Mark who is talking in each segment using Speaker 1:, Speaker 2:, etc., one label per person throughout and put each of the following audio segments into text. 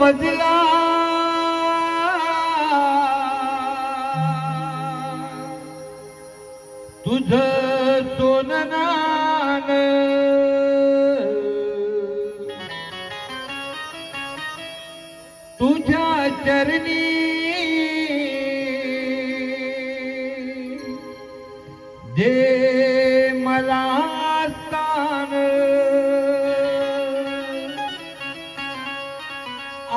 Speaker 1: मजला तुझ सोननान तुझ्या चरणी दे मला स्थान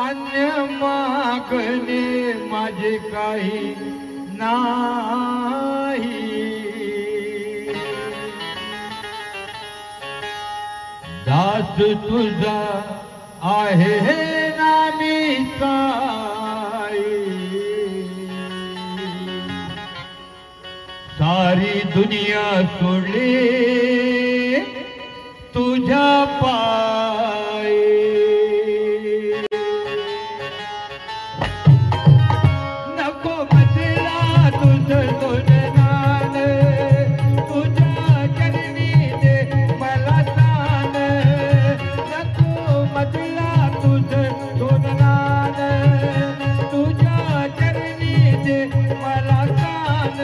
Speaker 1: अन्य मागणे माझे काही नाही दास तुझा आहे ना मी साई सारी दुनिया सोडली तुझ्या पायी नको मजला तुझ सोननान तुझ्या चरणी दे मला स्थान नको मजला तुझ सोननान तुझ्या चरणी दे मला स्थान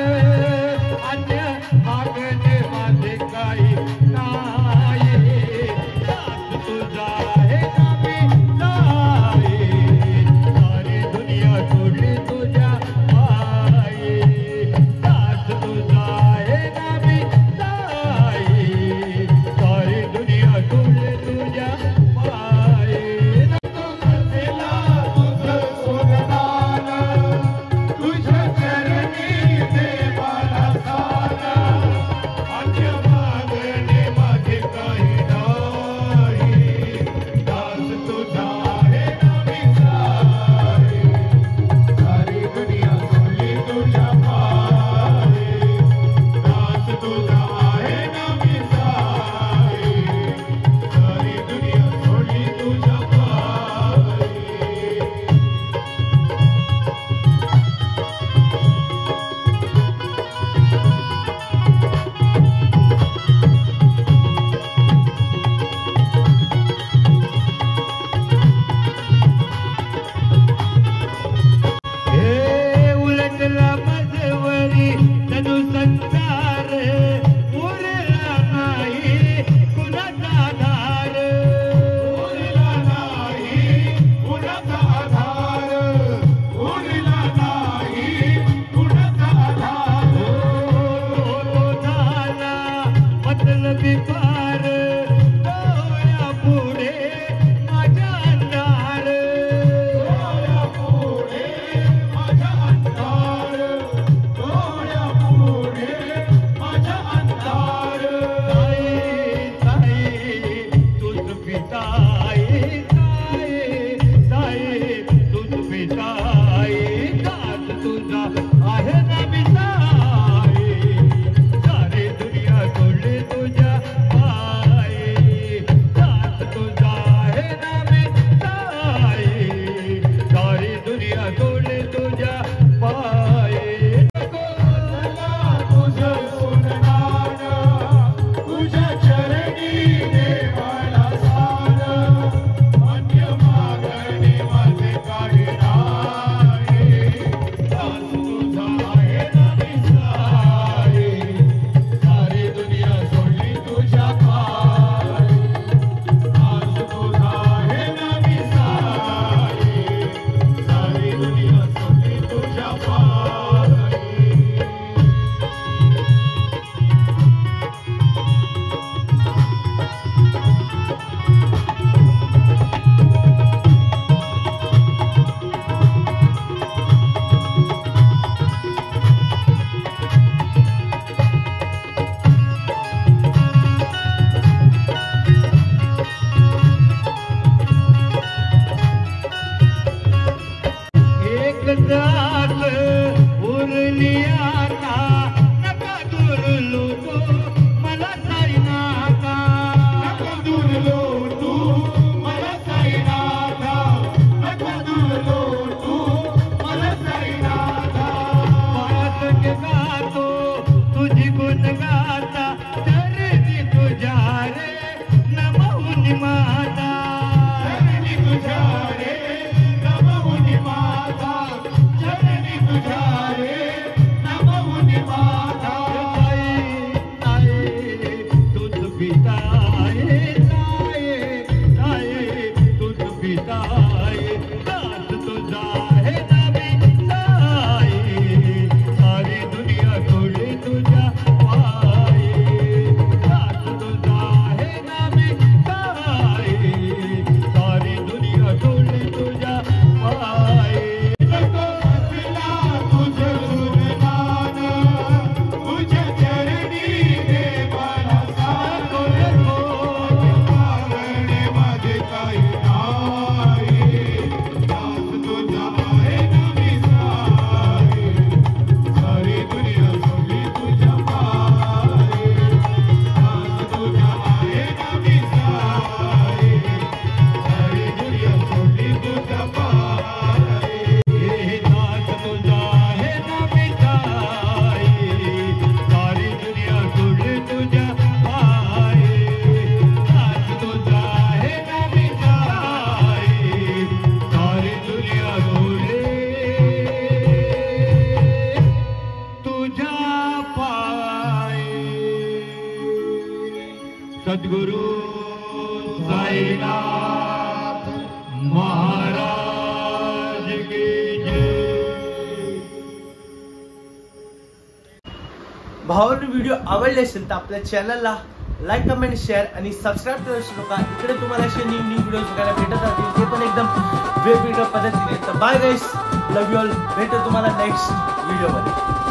Speaker 1: अन्य मागणे माझे काही नाही दास तुझा आहे ना मी साई सारी दुनिया सोडली तुझ्या पायी दास तुझा आहे ना मी साई सारी दुनिया सोडली तुझ्या पायी नको मजला तुझ सोननान तुझ्या चरणी दे मला स्थान अन्य मागणे माझे काही नाही दास तुझा आहे ना मी साई सारी दुनिया सोडली तुझ्या पायी दास तुझा आहे ना मी साई सारी दुनिया सोडली तुझ्या पायी हे उलटला मजवरी तनु संसार उरला नाही कुणाचा आधार उरला नाही कुणाचा आधार उरला नाही कुणाचा आधार तो झाला मतलबी पार डोळ्या पुढे माझ्या अंधार डोळ्या पुढे माझ्या अंधार डोळ्या पुढे माझ्या अंधार साई तुझ पिताई साई साई तुझ पिताई दास तुझा आहे ना मी साई सारी दुनिया सोडली तुझ्या पायी दास तुझा आहे ना मी साई सारी दुनिया सोडली तुझ्या पायी नको मजला तुझ सोननान तुझ्या चरणी दे मला स्थान अन्य मागणे माझे काही नाही दास तुझा सद्गुरु साईनाथ महाराज की जय।
Speaker 2: भावांनो, व्हिडिओ आवडले असेल तर आपल्या चॅनलला लाईक, कमेंट, शेअर आणि सबस्क्राईब करायला विसरू नका। इकडे तुम्हाला असे न्यू व्हिडिओज बघायला भेटत राहतील, ते पण एकदम वेगवेगळ्या पद्धतीने। तर bye guys, love you all, भेटू तुम्हाला नेक्स्ट व्हिडिओ मध्ये।